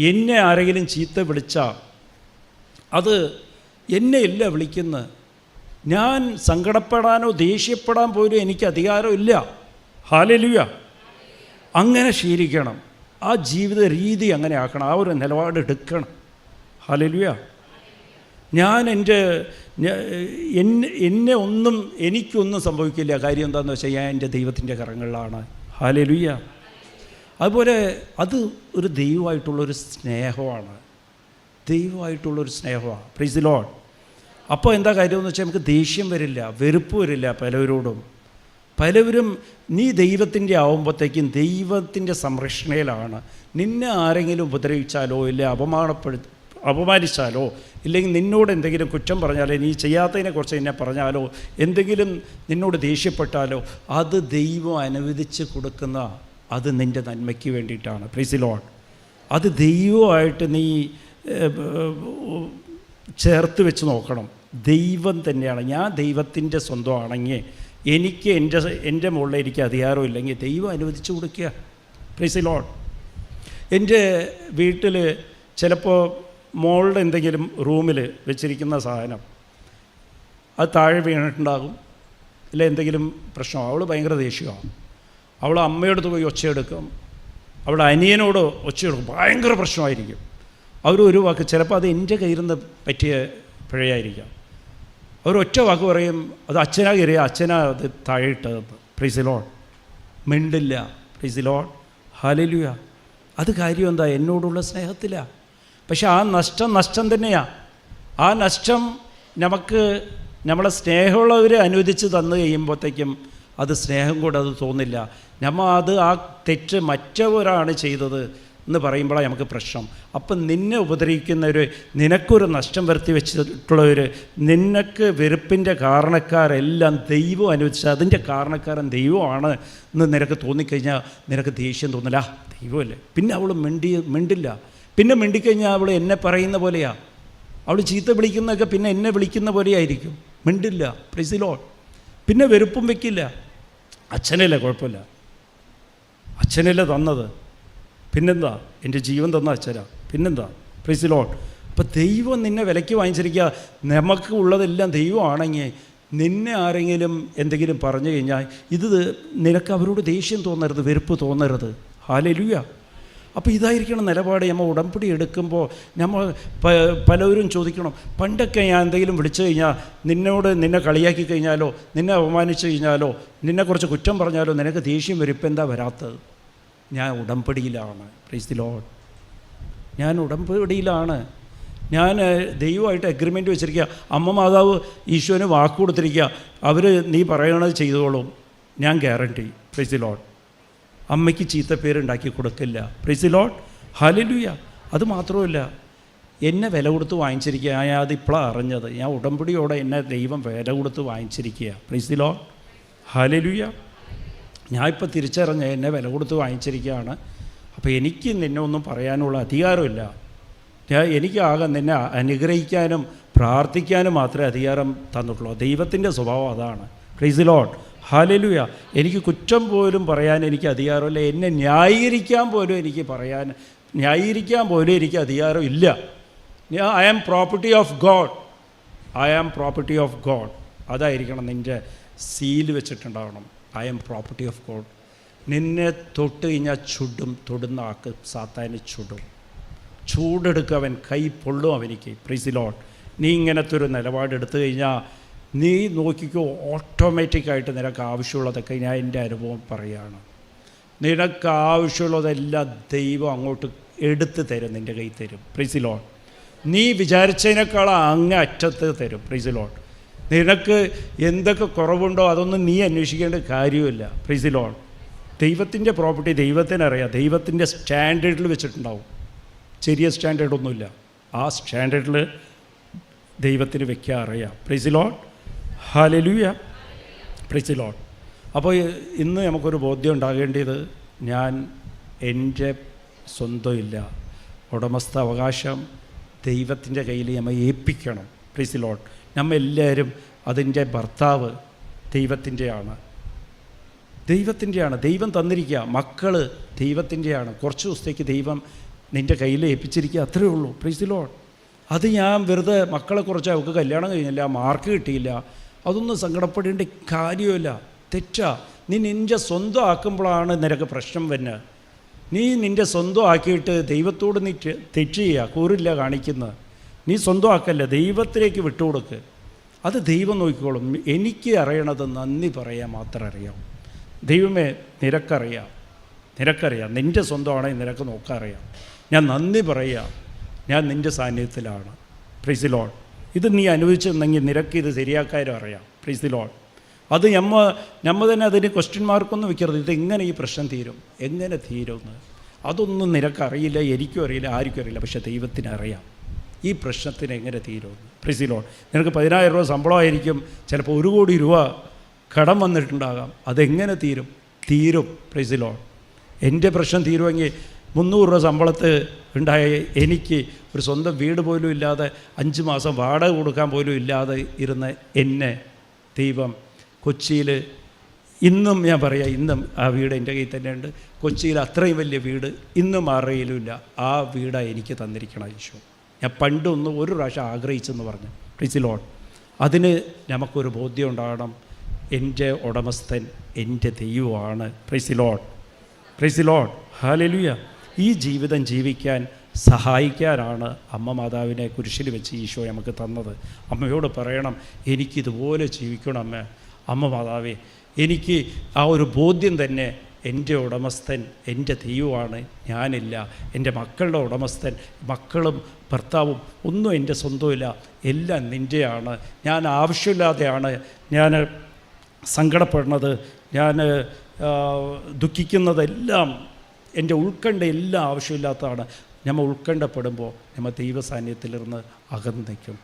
എന്നെ ആരെങ്കിലും ചീത്ത വിളിച്ചാൽ അത് എന്നെ ഇല്ല വിളിക്കുന്നത്. ഞാൻ സങ്കടപ്പെടാനോ ദേഷ്യപ്പെടാൻ പോലും എനിക്ക് അധികാരമില്ല. ഹല്ലേലൂയ. അങ്ങനെ ശീലിക്കണം. ആ ജീവിത രീതി അങ്ങനെ ആക്കണം. ആ ഒരു നിലപാട് എടുക്കണം. ഹല്ലേലൂയ. എനിക്കൊന്നും സംഭവിക്കില്ല. കാര്യം എന്താണെന്ന് വെച്ചാൽ ഞാൻ എൻ്റെ ദൈവത്തിൻ്റെ കരങ്ങളിലാണ്. ഹല്ലേലൂയ. അതുപോലെ അത് ഒരു ദൈവമായിട്ടുള്ളൊരു സ്നേഹമാണ്. Price the Lord. അപ്പോൾ എന്താ കാര്യമെന്ന് വെച്ചാൽ നമുക്ക് ദേഷ്യം വരില്ല, വെറുപ്പ് വരില്ല പലവരും നീ ദൈവത്തിൻ്റെ ആവുമ്പോഴത്തേക്കും ദൈവത്തിൻ്റെ സംരക്ഷണയിലാണ്. നിന്നെ ആരെങ്കിലും ഉപദ്രവിച്ചാലോ ഇല്ല അപമാനിച്ചാലോ, ഇല്ലെങ്കിൽ നിന്നോട് എന്തെങ്കിലും കുറ്റം പറഞ്ഞാലോ, നീ ചെയ്യാത്തതിനെക്കുറിച്ച് എന്നെ പറഞ്ഞാലോ, എന്തെങ്കിലും നിന്നോട് ദേഷ്യപ്പെട്ടാലോ, അത് ദൈവം അനുവദിച്ച് കൊടുക്കുന്ന, അത് നിൻ്റെ നന്മയ്ക്ക് വേണ്ടിയിട്ടാണ്. Price the Lord. അത് ദൈവമായിട്ട് നീ ചേർത്ത് വെച്ച് നോക്കണം. ദൈവം തന്നെയാണ്. ഞാൻ ദൈവത്തിൻ്റെ സ്വന്തമാണെങ്കിൽ എനിക്ക് എൻ്റെ മുകളിൽ എനിക്ക് അധികാരമില്ലെങ്കിൽ ദൈവം അനുവദിച്ച് കൊടുക്കുക. Price the Lord. എൻ്റെ വീട്ടിൽ ചിലപ്പോൾ മോളുടെ എന്തെങ്കിലും റൂമിൽ വെച്ചിരിക്കുന്ന സാധനം അത് താഴെ വീണിട്ടുണ്ടാകും, ഇല്ല എന്തെങ്കിലും പ്രശ്നം. അവൾ ഭയങ്കര ദേഷ്യമാണ്. അവൾ അമ്മയോടത്ത് പോയി ഒച്ചയെടുക്കും, അവളുടെ അനിയനോട് ഒച്ചയെടുക്കും, ഭയങ്കര പ്രശ്നമായിരിക്കും. അവരൊരു വാക്ക്, ചിലപ്പോൾ അത് എൻ്റെ കയ്യിൽ നിന്ന് പറ്റിയ പിഴയായിരിക്കാം, അവരൊറ്റ വാക്ക് പറയും, അത് അച്ഛനാ കയറിയ അച്ഛനാ അത് താഴെ ഇട്ടതെന്ന്. Praise the Lord. മിണ്ടില്ല. Praise the Lord. ഹല്ലേലൂയ. അത് കാര്യം എന്താ? എന്നോടുള്ള സ്നേഹത്തിലാണ്. പക്ഷെ ആ നഷ്ടം തന്നെയാണ്. ആ നഷ്ടം നമ്മളെ സ്നേഹമുള്ളവർ അനുവദിച്ച് തന്നു കഴിയുമ്പോഴത്തേക്കും അത് സ്നേഹം കൂടെ അത് തോന്നില്ല. ആ തെറ്റ് മറ്റവരാണ് ചെയ്തത് എന്ന് പറയുമ്പോഴാണ് നമുക്ക് പ്രശ്നം. അപ്പം നിന്നെ ഉപദ്രവിക്കുന്നവർ, നിനക്കൊരു നഷ്ടം വരുത്തി വെച്ചിട്ടുള്ളവർ, നിനക്ക് വെറുപ്പിൻ്റെ കാരണക്കാരെല്ലാം ദൈവം അനുവദിച്ച് അതിൻ്റെ കാരണക്കാരൻ ദൈവമാണ് എന്ന് നിനക്ക് തോന്നിക്കഴിഞ്ഞാൽ നിനക്ക് ദേഷ്യം തോന്നില്ല. ദൈവമല്ലേ. പിന്നെ അവൾ മിണ്ടില്ല. പിന്നെ മിണ്ടിക്കഴിഞ്ഞാൽ അവൾ എന്നെ പറയുന്ന പോലെയാണ്. അവൾ ചീത്ത വിളിക്കുന്നതൊക്കെ പിന്നെ എന്നെ വിളിക്കുന്ന പോലെയായിരിക്കും. മിണ്ടില്ല. Praise the Lord. പിന്നെ വെറുപ്പും വയ്ക്കില്ല. അച്ഛനല്ലേ, കുഴപ്പമില്ല, അച്ഛനല്ലേ തന്നത്, പിന്നെന്താ, എൻ്റെ ജീവൻ തന്ന അച്ഛനാ, പിന്നെന്താ. Price the Lord. അപ്പം ദൈവം നിന്നെ വിലയ്ക്ക് വാങ്ങിച്ചിരിക്കുക. നമുക്ക് ഉള്ളതെല്ലാം ദൈവമാണെങ്കിൽ നിന്നെ ആരെങ്കിലും എന്തെങ്കിലും പറഞ്ഞു കഴിഞ്ഞാൽ നിനക്ക് അവരോട് ദേഷ്യം തോന്നരുത്, വെറുപ്പ് തോന്നരുത്. ഹല്ലേലൂയ. അപ്പോൾ ഇതായിരിക്കണം നിലപാട്. നമ്മൾ ഉടമ്പടി എടുക്കുമ്പോൾ പലരും ചോദിക്കണം, പണ്ടൊക്കെ ഞാൻ എന്തെങ്കിലും വിളിച്ചു കഴിഞ്ഞാൽ നിന്നെ കളിയാക്കി കഴിഞ്ഞാലോ, നിന്നെ അപമാനിച്ചു കഴിഞ്ഞാലോ, നിന്നെക്കുറിച്ച് കുറ്റം പറഞ്ഞാലോ നിനക്ക് ദേഷ്യം വരും. ഇപ്പം എന്താ വരാത്തത്? ഞാൻ ഉടമ്പടിയിലാണ്. Price the Lord. ഞാൻ ഉടമ്പടിയിലാണ്. ഞാൻ ദൈവമായിട്ട് അഗ്രിമെൻറ്റ് വെച്ചിരിക്കുക. അമ്മ മാതാവ് ഈശോന് വാക്ക് കൊടുത്തിരിക്കുക, അവർ നീ പറയണത് ചെയ്തോളും, ഞാൻ ഗ്യാരണ്ടി. Price the Lord. അമ്മയ്ക്ക് ചീത്തപ്പേരുണ്ടാക്കി കൊടുക്കില്ല. Price the Lord. ഹല്ലേലൂയ. അത് മാത്രമല്ല, എന്നെ വില കൊടുത്ത് വാങ്ങിച്ചിരിക്കുക. ഞാൻ അതിപ്പോഴാണ് അറിഞ്ഞത്. ഞാൻ ഉടമ്പടിയോടെ എന്നെ ദൈവം വില കൊടുത്ത് വാങ്ങിച്ചിരിക്കുക. Praise the Lord. ഹല്ലേലൂയ. ഞാൻ ഇപ്പോൾ തിരിച്ചറിഞ്ഞ എന്നെ വില കൊടുത്ത് വാങ്ങിച്ചിരിക്കുകയാണ്. അപ്പോൾ എനിക്ക് നിന്നെ ഒന്നും പറയാനുള്ള അധികാരമില്ല. എനിക്കാകെ നിന്നെ അനുഗ്രഹിക്കാനും പ്രാർത്ഥിക്കാനും മാത്രമേ അധികാരം തന്നിട്ടുള്ളൂ. ദൈവത്തിൻ്റെ സ്വഭാവം അതാണ്. Price the Lord. ഹല്ലേലൂയ. എനിക്ക് കുറ്റം പോലും പറയാൻ എനിക്ക് അധികാരമില്ല. എന്നെ ന്യായീകരിക്കാൻ പോലും എനിക്ക് അധികാരം ഇല്ല. I am property of God. അതായിരിക്കണം നിൻ്റെ സീൽ വെച്ചിട്ടുണ്ടാവണം. I am property of God. നിന്നെ തൊട്ട് കഴിഞ്ഞാൽ തൊടുന്ന ആൾക്ക് സാത്താന് ചൂടെടുക്കുക, അവൻ കൈ പൊള്ളും അവനിക്ക്. Price the Lord. നീ ഇങ്ങനത്തെ ഒരു നിലപാടെടുത്തു കഴിഞ്ഞാൽ നീ നോക്കിക്കോ, ഓട്ടോമാറ്റിക്കായിട്ട് നിനക്ക് ആവശ്യമുള്ളതൊക്കെ, ഞാൻ എൻ്റെ അനുഭവം പറയുകയാണ്, നിനക്ക് ആവശ്യമുള്ളതെല്ലാം ദൈവം അങ്ങോട്ട് എടുത്ത് തരും, നിൻ്റെ കയ്യിൽ തരും. Price the Lord. നീ വിചാരിച്ചതിനേക്കാൾ അങ്ങേ അറ്റത്ത് തരും. Price the Lord. നിനക്ക് എന്തൊക്കെ കുറവുണ്ടോ അതൊന്നും നീ അന്വേഷിക്കേണ്ട കാര്യമില്ല. Price the Lord. ദൈവത്തിൻ്റെ പ്രോപ്പർട്ടി ദൈവത്തിനറിയാം. ദൈവത്തിൻ്റെ സ്റ്റാൻഡേർഡിൽ വെച്ചിട്ടുണ്ടാവും. ചെറിയ സ്റ്റാൻഡേർഡൊന്നുമില്ല. ആ സ്റ്റാൻഡേർഡിൽ ദൈവത്തിന് വെക്കാൻ അറിയാം. Price the Lord. Hallelujah. Price the Lord. അപ്പോൾ ഇന്ന് നമുക്കൊരു ബോധ്യം ഉണ്ടാകേണ്ടത്, ഞാൻ എൻ്റെ സ്വന്തമില്ല, ഉടമസ്ഥ അവകാശം ദൈവത്തിൻ്റെ കയ്യിൽ നമ്മൾ ഏൽപ്പിക്കണം. Price the Lord. നമ്മൾ എല്ലാവരും അതിൻ്റെ ഭർത്താവ് ദൈവത്തിൻ്റെയാണ്. ദൈവം തന്നിരിക്കുക. മക്കൾ ദൈവത്തിൻ്റെയാണ്. കുറച്ച് ദിവസത്തേക്ക് ദൈവം നിൻ്റെ കയ്യിൽ ഏൽപ്പിച്ചിരിക്കുക, അത്രയേ ഉള്ളൂ. Price the Lord. അത് ഞാൻ വെറുതെ മക്കളെക്കുറിച്ച് അവൾക്ക് കല്യാണം കഴിഞ്ഞില്ല, മാർക്ക് കിട്ടിയില്ല, അതൊന്നും സങ്കടപ്പെടേണ്ട കാര്യമില്ല. തെറ്റാ. നീ നിൻ്റെ സ്വന്തം ആക്കുമ്പോഴാണ് നിനക്ക് പ്രശ്നം വരുന്നത്. നീ നിൻ്റെ സ്വന്തം ആക്കിയിട്ട് ദൈവത്തോട് നീ തെറ്റ് ചെയ്യുക, കൂറില്ല കാണിക്കുന്നത്. നീ സ്വന്തം ആക്കല്ല, ദൈവത്തിലേക്ക് വിട്ടുകൊടുക്ക്. അത് ദൈവം നോക്കിക്കോളും. എനിക്ക് അറിയണത് നന്ദി പറയാൻ മാത്രം അറിയാം. ദൈവമേ, നിനക്കറിയാം, നിൻ്റെ സ്വന്തമാണെങ്കിൽ നിനക്ക് നോക്കാറിയാം. ഞാൻ നന്ദി പറയുക, ഞാൻ നിൻ്റെ സാന്നിധ്യത്തിലാണ്. Price the Lord. ഇത് നീ അനുഭവിച്ചിരുന്നെങ്കിൽ നിനക്ക് ഇത് ശരിയാക്കാനും അറിയാം. Price the Lord. അത് നമ്മ തന്നെ അതിന് ക്വസ്റ്റ്യൻ മാർക്കൊന്നും വെക്കരുത്. ഇതെങ്ങനെ ഈ പ്രശ്നം തീരും, എങ്ങനെ തീരുമെന്ന് അതൊന്നും നിനക്കറിയില്ല, എനിക്കും അറിയില്ല, ആർക്കും അറിയില്ല. പക്ഷേ ദൈവത്തിന് അറിയാം ഈ പ്രശ്നത്തിന് എങ്ങനെ തീരുമെന്ന്. Praise the Lord. നിനക്ക് 10,000 രൂപ ശമ്പളമായിരിക്കും, ചിലപ്പോൾ 1 കോടി രൂപ കടം വന്നിട്ടുണ്ടാകാം. അതെങ്ങനെ തീരും? Price the Lord. എൻ്റെ പ്രശ്നം തീരുമെങ്കിൽ 300 രൂപ ശമ്പളത്ത് ഉണ്ടായ എനിക്ക് ഒരു സ്വന്തം വീട് പോലും ഇല്ലാതെ 5 മാസം വാടക കൊടുക്കാൻ പോലും ഇല്ലാതെ ഇരുന്ന എന്നെ ദൈവം കൊച്ചിയിൽ, ഇന്നും ഞാൻ പറയാം, ഇന്നും ആ വീട് എൻ്റെ കയ്യിൽ തന്നെയുണ്ട്. കൊച്ചിയിൽ അത്രയും വലിയ വീട് ഇന്നും ആരുടെയിലുമില്ല. ആ വീടാണ് എനിക്ക് തന്നിരിക്കണം ഈശോ. ഞാൻ പണ്ടൊന്ന് ഒരു പ്രാവശ്യം ആഗ്രഹിച്ചെന്ന് പറഞ്ഞു. Price the Lord. അതിന് നമുക്കൊരു ബോധ്യം ഉണ്ടാകണം, എൻ്റെ ഉടമസ്ഥൻ എൻ്റെ ദൈവമാണ്. Price the Lord. Price the Lord. Hallelujah. ഈ ജീവിതം ജീവിക്കാൻ സഹായിക്കാനാണ് അമ്മ മാതാവിനെ കുരിശിൽ വെച്ച് ഈശോ നമുക്ക് തന്നത്. അമ്മയോട് പറയണം, എനിക്കിതുപോലെ ജീവിക്കണം അമ്മ മാതാവേ. എനിക്ക് ആ ഒരു ബോധ്യം തന്നെ, എൻ്റെ ഉടമസ്ഥൻ എൻ്റെ ദൈവമാണ്, ഞാനില്ല. എൻ്റെ മക്കളുടെ ഉടമസ്ഥൻ, മക്കളും ഭർത്താവും ഒന്നും എൻ്റെ സ്വന്തമില്ല, എല്ലാം നിൻ്റെയാണ്. ഞാൻ ആവശ്യമില്ലാതെയാണ് ഞാൻ സങ്കടപ്പെടുന്നത്, ഞാൻ ദുഃഖിക്കുന്നതെല്ലാം, എൻ്റെ ഉൾക്കണ്ട എല്ലാം ആവശ്യമില്ലാത്തതാണ്. നമ്മൾ ഉൾക്കണ്ടപ്പെടുമ്പോൾ നമ്മൾ ദൈവ സാന്നിധ്യത്തിലിരുന്ന് അകന്ന് നിൽക്കും.